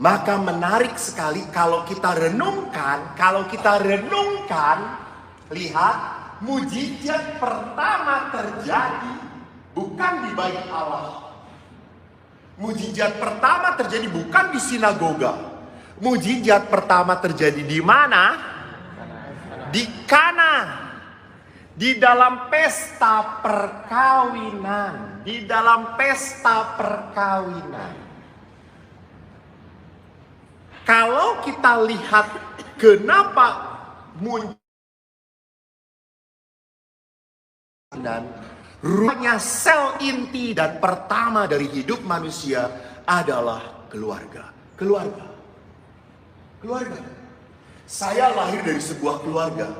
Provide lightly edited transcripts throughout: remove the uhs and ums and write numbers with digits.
Maka menarik sekali kalau kita renungkan, lihat mujizat pertama terjadi bukan di bait Allah. Mujizat pertama terjadi bukan di sinagoga. Mujizat pertama terjadi di mana? Di Kana. Di dalam pesta perkawinan. Di dalam pesta perkawinan. Kalau kita lihat kenapa muncul dan rupanya sel inti dan pertama dari hidup manusia adalah keluarga. Keluarga. Saya lahir dari sebuah keluarga.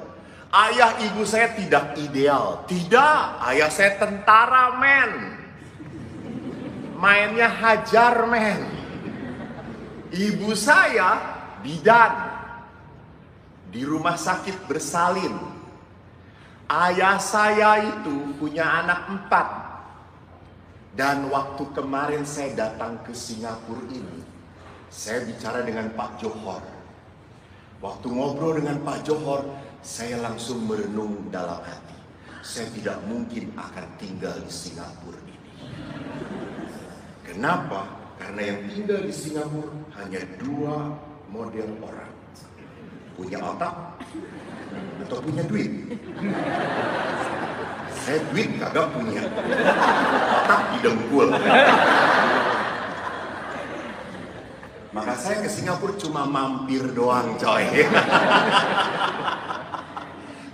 Ayah ibu saya tidak ideal. Tidak, ayah saya tentara, men. Mainnya hajar, men. Ibu saya bidan. Di rumah sakit bersalin. Ayah saya itu punya anak 4. Dan waktu kemarin saya datang ke Singapura ini, saya bicara dengan Pak Johor. Waktu ngobrol dengan Pak Johor, saya langsung merenung dalam hati. Saya tidak mungkin akan tinggal di Singapura ini. Kenapa? Karena yang tinggal di Singapura hanya 2 model orang. Punya otak atau punya duit. Saya duit kagak punya. Otak di dengkul. Maka saya ke Singapura cuma mampir doang, coy.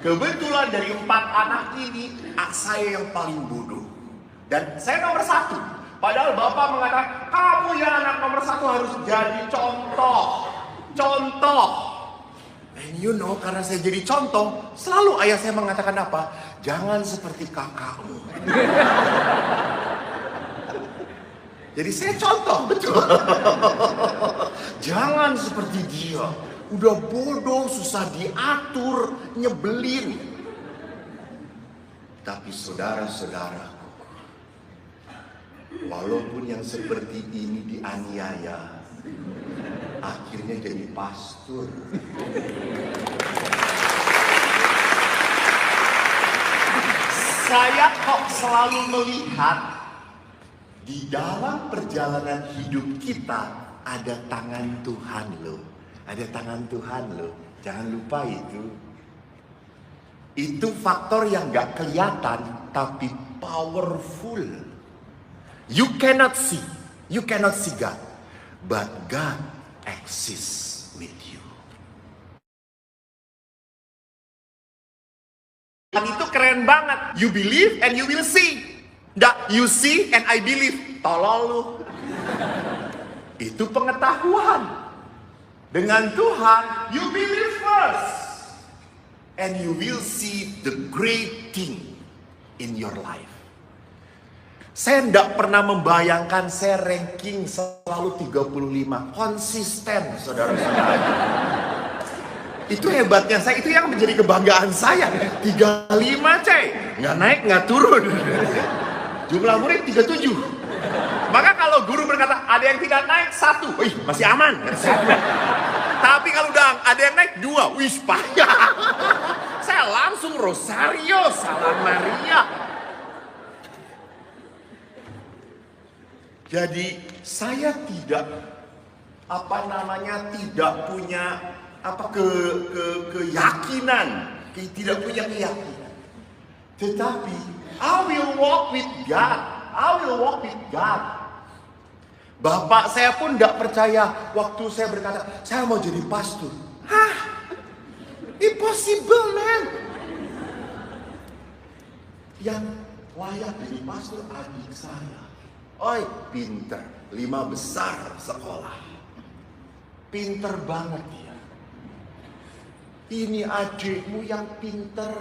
Kebetulan dari 4 anak ini, saya yang paling bodoh. Dan saya nomor 1. Padahal Bapak mengatakan, kamu ya anak nomor 1 harus jadi contoh. And you know, karena saya jadi contoh, selalu ayah saya mengatakan apa? Jangan seperti kakakmu. Jadi saya contoh, betul. Jangan seperti dia. Udah bodoh, susah diatur, nyebelin. Tapi saudara-saudaraku, walaupun yang seperti ini dianiaya, akhirnya jadi pastor. Saya kok selalu melihat di dalam perjalanan hidup kita ada tangan Tuhan loh. Ada tangan Tuhan loh. Jangan lupa itu. Itu faktor yang gak kelihatan tapi powerful. You cannot see God. But God exists with you. Dan itu keren banget. You believe and you will see. You see and I believe. Tolol lu. Itu pengetahuan. Dengan Tuhan, you believe first. And you will see the great thing in your life. Saya tidak pernah membayangkan saya ranking selalu 35. Konsisten, saudara-saudara. Itu hebatnya saya, itu yang menjadi kebanggaan saya. 35, cek. Nggak naik, nggak turun. Jumlah murid 37. Maka kalau guru berkata, ada yang tidak naik 1. Wih, masih aman. Tapi kalau udah ada yang naik 2. Wih, payah. Saya langsung Rosario, Salam Maria. Jadi saya tidak tidak punya keyakinan, tidak punya keyakinan. Tetapi I will walk with God. Bapak saya pun tidak percaya waktu saya berkata, saya mau jadi pastor. Hah? Impossible, man. Yang layak jadi pastor adik saya. Oi, pinter. 5 besar sekolah. Pinter banget dia. Ini adikmu yang pinter.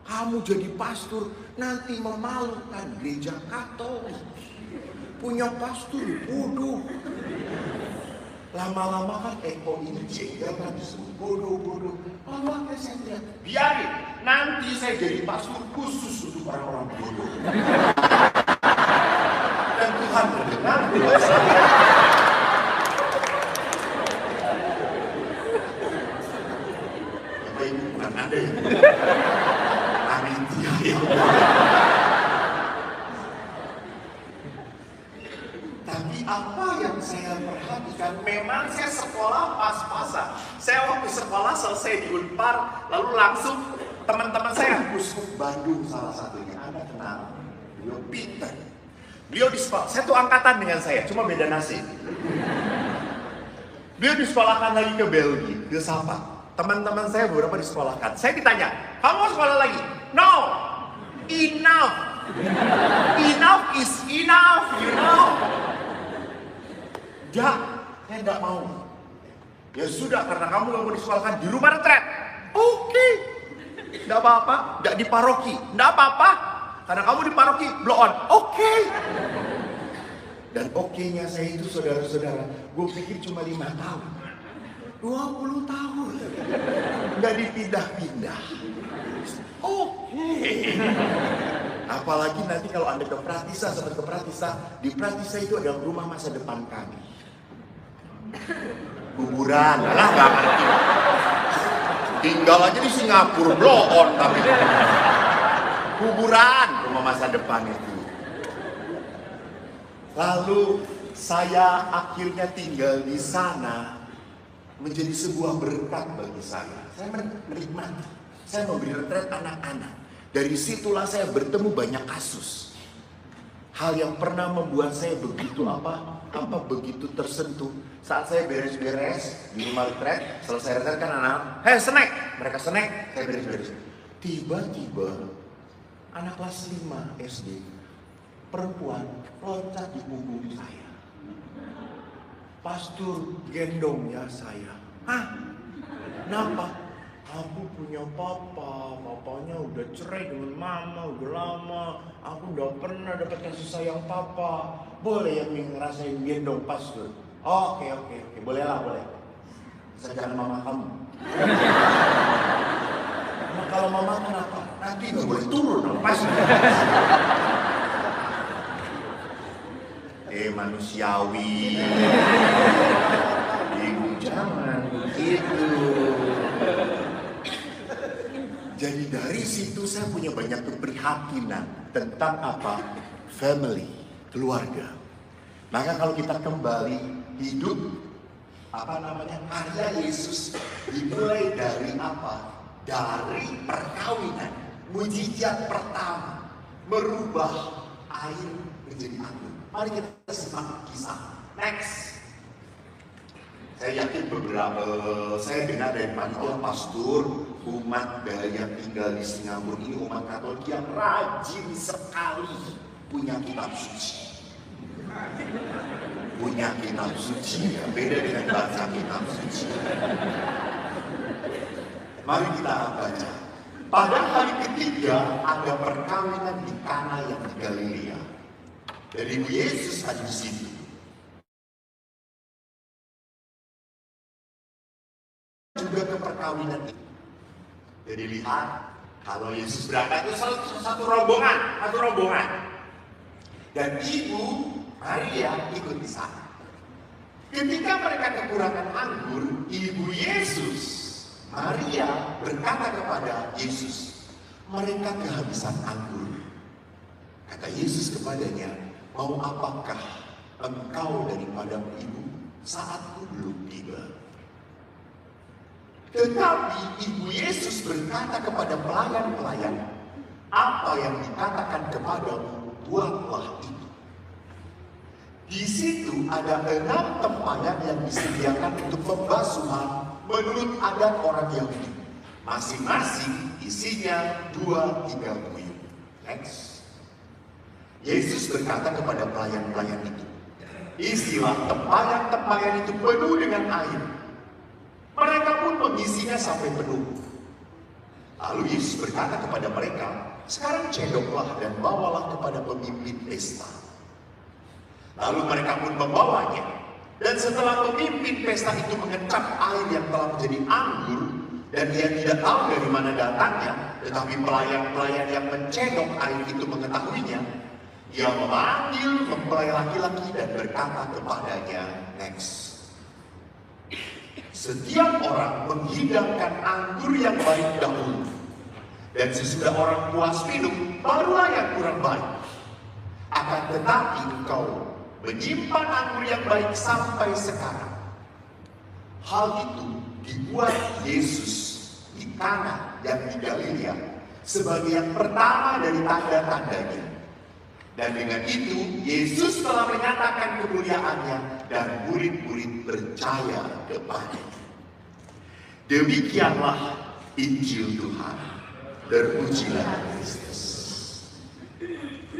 Kamu jadi pastor, nanti memalukan gereja Katolik. Punya pastor, bodoh. Lama-lama kan Eko ini kan disebut bodoh. Lalu saya bilang, biarin, nanti saya jadi pastor khusus untuk orang-orang bodoh. Dan Tuhan mendengar doa saya. Bapak Ibu, bukan Anda yang panitia yang Tapi apa yang saya perhatikan, memang saya sekolah pas-pasan. Saya waktu sekolah selesai di Unpar, lalu langsung teman-teman saya, Uskup Bandung salah satunya, Anda kenal, beliau pintar. Beliau di sekolah, saya tuh angkatan dengan saya, cuma beda nasib. Beliau disekolahkan lagi ke Belgia, ke Sapa. Teman-teman saya beberapa disekolahkan. Saya ditanya, kamu mau sekolah lagi? No, enough. Enough is enough, you know. Ya, saya nggak mau. Ya sudah, karena kamu nggak mau disekolahkan di rumah retret. Oke, nggak apa-apa. Nggak di paroki, nggak apa-apa. Karena kamu di paroki, blow on. Oke. Dan oke-nya saya itu saudara-saudara, gue pikir cuma 5 tahun. 20 tahun. Nggak dipindah-pindah. Oke. Apalagi nanti kalau Anda ke Pratisa, sampai ke Pratisa, di Pratisa itu ada rumah masa depan kami. Kuburan, alah nggak ngerti. Tinggal aja di Singapura, blow on tapi. Kuburan, rumah masa depan itu. Lalu saya akhirnya tinggal di sana, menjadi sebuah berkat bagi saya. Saya menikmati, saya memberi retret anak-anak. Dari situlah saya bertemu banyak kasus. Hal yang pernah membuat saya begitu begitu tersentuh. Saat saya beres-beres di rumah retret, selesai retret kan anak, hei snack, mereka snack, saya beres-beres. Tiba-tiba anak kelas 5 SD, perempuan loncat di punggung saya. Pastor gendongnya saya. Hah? Kenapa? Aku punya papa, papanya udah cerai dengan mama, udah lama. Aku udah pernah dapat kasih sayang papa. Boleh ya ngerasain gendong pastor? Oke, bolehlah, boleh. Jangan mama kamu. Nah, kalau mama kenapa? Nanti nggak boleh turun, pastor. Manusiawi. Ibu jangan begitu. Jadi dari situ saya punya banyak keprihatinan tentang apa? Family, keluarga. Maka kalau kita kembali hidup karya Yesus dimulai dari apa? Dari perkawinan. Mujizat pertama merubah air menjadi anggur. Mari kita simak kisah. Next. Saya yakin saya dengar dari panitia pastor umat yang tinggal di Singapura ini, umat Katolik yang rajin sekali punya kitab suci. Punya kitab suci, beda dengan baca kitab suci. Mari kita baca. Pada hari ketiga ada perkawinan di Kana yang di Galilea. Dan Ibu Yesus ada di situ. Juga ke perkawinan itu. Jadi lihat, kalau Yesus berangkat itu satu rombongan. Dan Ibu Maria ikut di sana. Ketika mereka kekurangan anggur, Ibu Yesus, Maria berkata kepada Yesus, mereka kehabisan anggur. Kata Yesus kepadanya, mau apakah engkau daripadamu ibu? Saatku belum tiba. Tetapi Ibu Yesus berkata kepada pelayan-pelayan, apa yang dikatakan kepadamu, buatlah itu. Di situ ada 6 tempayan yang disediakan untuk pembasuhan menurut adat orang Yahudi. Masing-masing isinya 2-3 puyuh. Next. Yesus berkata kepada pelayan-pelayan itu, isilah tempayan-tempayan itu penuh dengan air. Mereka pun mengisinya sampai penuh. Lalu Yesus berkata kepada mereka, sekarang cedoklah dan bawalah kepada pemimpin pesta. Lalu mereka pun membawanya. Dan setelah pemimpin pesta itu mengecap air yang telah menjadi anggur, dan dia tidak tahu dari mana datangnya, tetapi pelayan-pelayan yang mencedok air itu mengetahuinya, dia memanggil mempelai laki-laki dan berkata kepadanya, next. Setiap orang menghidangkan anggur yang baik dahulu, dan sesudah orang puas minum, barulah yang kurang baik. Akan tetapi engkau menyimpan anggur yang baik sampai sekarang. Hal itu dibuat Yesus di Kana yang di Galilea sebagai yang pertama dari tanda-tandanya. Dan dengan itu, Yesus telah menyatakan kemuliaannya dan murid-murid percaya kepadanya. Demikianlah Injil Tuhan. Terpujilah Kristus.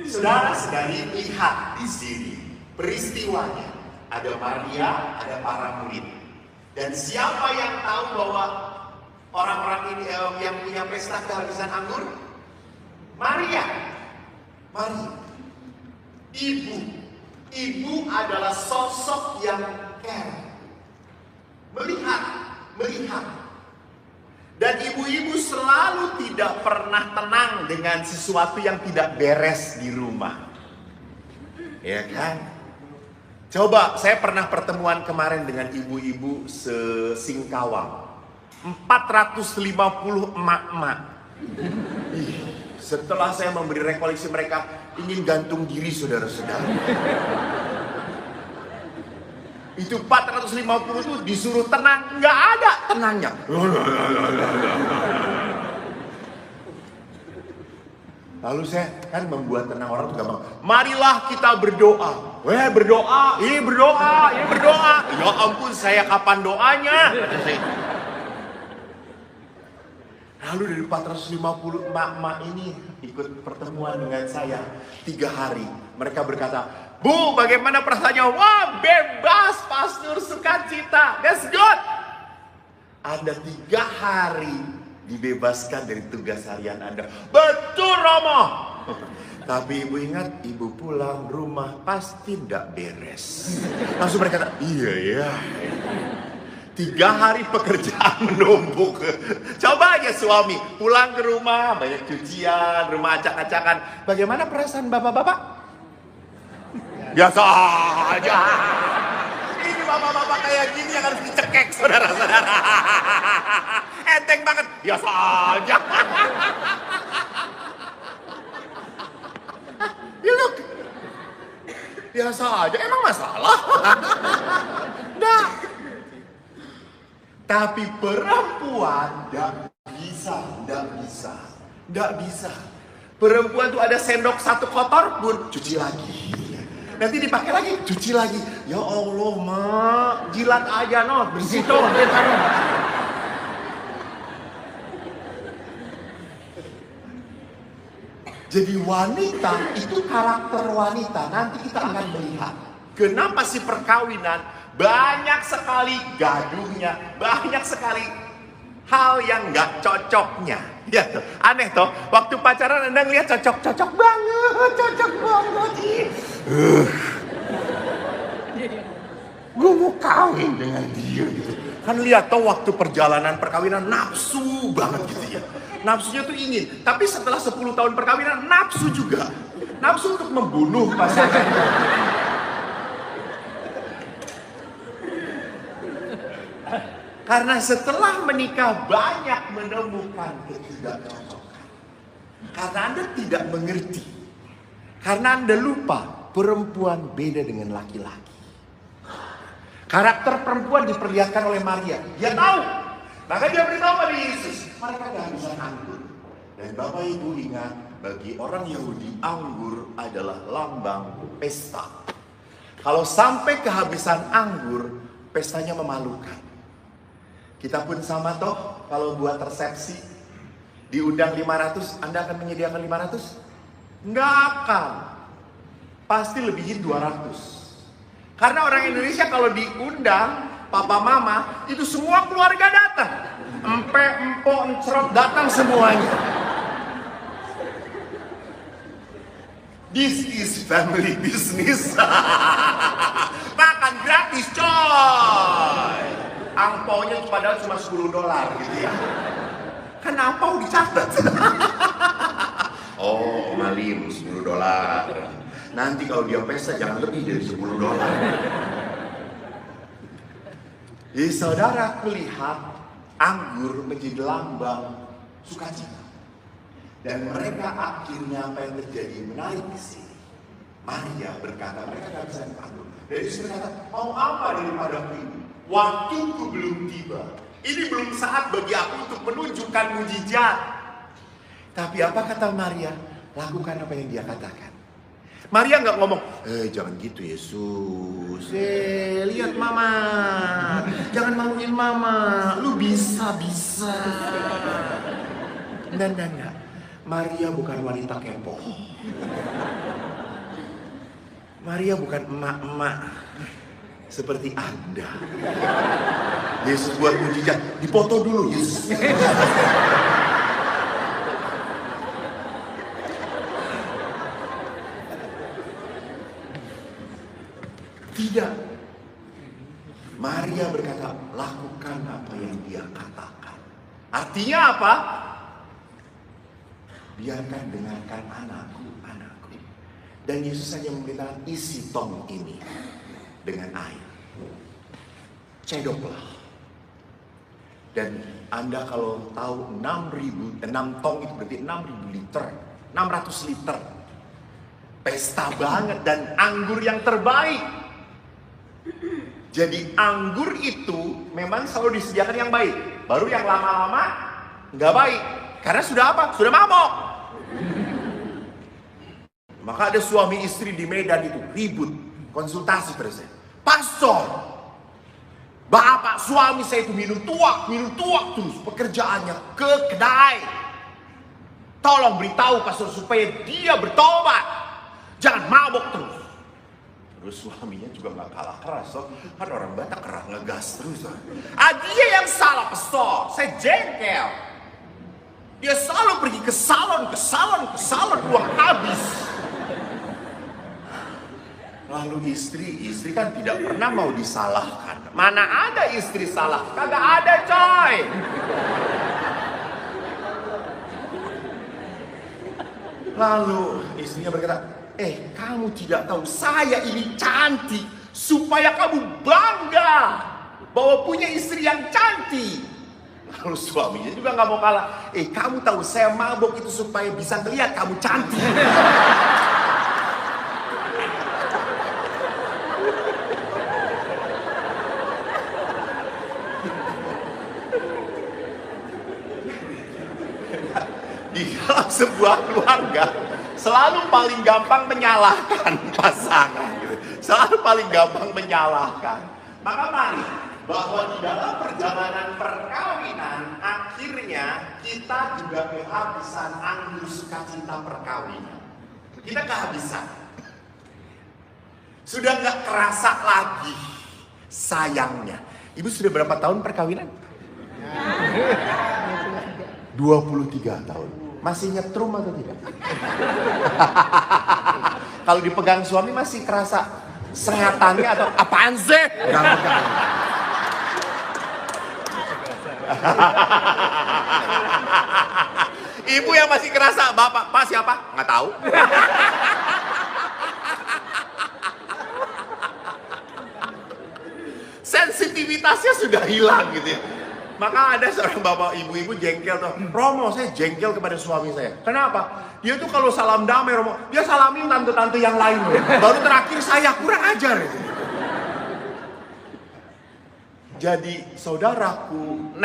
Saudara-saudari, lihat di sini peristiwanya. Ada Maria, ada para murid. Dan siapa yang tahu bahwa orang-orang ini yang punya pesta kehabisan anggur? Maria. Ibu adalah sosok yang care. Melihat. Dan ibu-ibu selalu tidak pernah tenang dengan sesuatu yang tidak beres di rumah. Ya kan? Coba, saya pernah pertemuan kemarin dengan ibu-ibu se-Singkawang. 450 emak-emak. Setelah saya memberi rekoleksi, mereka ingin gantung diri, saudara-saudara. Itu 450 itu disuruh tenang, nggak ada tenangnya. Lalu saya kan membuat tenang orang itu gampang. Marilah kita berdoa. Berdoa. Ya ampun, saya kapan doanya? Lalu dari 450 emak-emak ini ikut pertemuan dengan saya 3 hari. Mereka berkata, Bu, bagaimana perasaannya? Wah, bebas, Pastor, sukacita. That's good. Anda 3 hari dibebaskan dari tugas harian Anda. Betul, Romo. Tapi ibu ingat, ibu pulang rumah pasti tidak beres. Langsung mereka kata, iya. 3 hari pekerjaan menumpuk. Coba aja suami pulang ke rumah, banyak cucian, rumah acak-acakan. Bagaimana perasaan bapak-bapak? Biasa aja. Ini bapak-bapak kayak gini yang harus dicekek, saudara-saudara. Enteng banget. Biasa aja. Look. Biasa aja. Emang masalah? Nah. Tapi perempuan tidak bisa. Perempuan tuh ada sendok satu kotor pun cuci lagi. Nanti dipakai lagi, cuci lagi. Ya Allah, Mak, jilat aja bersih toh. Jadi wanita itu karakter wanita. Nanti kita akan melihat kenapa sih perkawinan banyak sekali gaduhnya, banyak sekali hal yang nggak cocoknya. Ya tuh, aneh toh. Waktu pacaran Anda ngeliat cocok banget. Gue mau kawin dengan dia gitu. Kan lihat toh waktu perjalanan perkawinan nafsu banget gitu ya. Nafsunya tuh ingin. Tapi setelah 10 tahun perkawinan nafsu juga. Nafsu untuk membunuh pasangan. Karena setelah menikah banyak menemukan ketidakcocokan. Karena Anda tidak mengerti. Karena Anda lupa perempuan beda dengan laki-laki. Karakter perempuan diperlihatkan oleh Maria. Dia tahu. Maka dia beritahu pada Yesus. Mereka kehabisan anggur. Dan Bapak Ibu ingat, bagi orang Yahudi anggur adalah lambang pesta. Kalau sampai kehabisan anggur, pestanya memalukan. Kita pun sama toh, kalau buat resepsi diundang 500, Anda akan menyediakan 500? Nggak akan. Pasti lebihin 200. Karena orang Indonesia kalau diundang, papa mama, itu semua keluarga datang. Empe, empok, encerot, datang semuanya. This is family business. Makan gratis, coy. Angpaunya padahal cuma $10 gitu ya. Kan angpau dicatat. Oh, Malim $10. Nanti kalau dia pesta jangan lebih dari $10. Jadi saudara lihat anggur menjadi lambang sukacita. Dan mereka akhirnya apa yang terjadi menarik ke sini. Maria berkata, mereka gak bisa anggur. Dan Yesus berkata, mau apa daripada ini? Waktuku belum tiba. Ini belum saat bagi aku untuk menunjukkan mujizat. Tapi apa kata Maria? Lakukan apa yang dia katakan. Maria nggak ngomong, jangan gitu Yesus. Lihat mama, jangan maluin mama. Lu bisa. Enggak. Maria bukan wanita kepo. Maria bukan emak-emak seperti Anda. Yesus buat mujizat, dipoto dulu Yesus. Tidak. Maria berkata, lakukan apa yang dia katakan. Artinya apa? Biarkan dengarkan anakku. Dan Yesus hanya memberitakan isi tong ini dengan air. Cedoklah. Dan Anda kalau tahu 6 tong itu berarti 6.000 liter. 600 liter. Pesta banget dan anggur yang terbaik. Jadi anggur itu memang selalu disediakan yang baik. Baru yang lama-lama nggak baik. Karena sudah apa? Sudah mabok. Maka ada suami istri di Medan itu ribut. Konsultasi pada saya. Pastor, bapak suami saya itu minum tuak terus. Pekerjaannya ke kedai. Tolong beritahu pastor supaya dia bertobat. Jangan mabok terus. Terus suaminya juga gak kalah keras, kan orang Batak keras ngegas terus. Dia yang salah pastor, saya jengkel. Dia selalu pergi ke salon, uang habis. Lalu istri kan tidak pernah mau disalahkan. Mana ada istri salah? Kagak ada coy. Lalu istrinya berkata, kamu tidak tahu saya ini cantik supaya kamu bangga bahwa punya istri yang cantik. Lalu suaminya juga nggak mau kalah. Kamu tahu saya mabok itu supaya bisa melihat kamu cantik. Di dalam sebuah keluarga selalu paling gampang menyalahkan pasangan gitu. Selalu paling gampang menyalahkan. Maka mari bahwa di dalam perjalanan perkawinan akhirnya kita juga kehabisan anggur sukacita perkawinan. Kita kehabisan. Sudah gak kerasa lagi sayangnya. Ibu sudah berapa tahun perkawinan? 23 tahun. Masih nyetrum atau tidak? Kalau dipegang suami masih kerasa sengatannya atau apaan sih? Ibu yang masih kerasa, bapak, pak siapa? Nggak tahu. Sensitivitasnya sudah hilang gitu ya. Maka ada seorang bapak ibu-ibu jengkel tuh. Romo, saya jengkel kepada suami saya. Kenapa? Dia tuh kalau salam damai Romo, dia salamin tante-tante yang lain. Baru terakhir saya kurang ajar. Jadi saudaraku,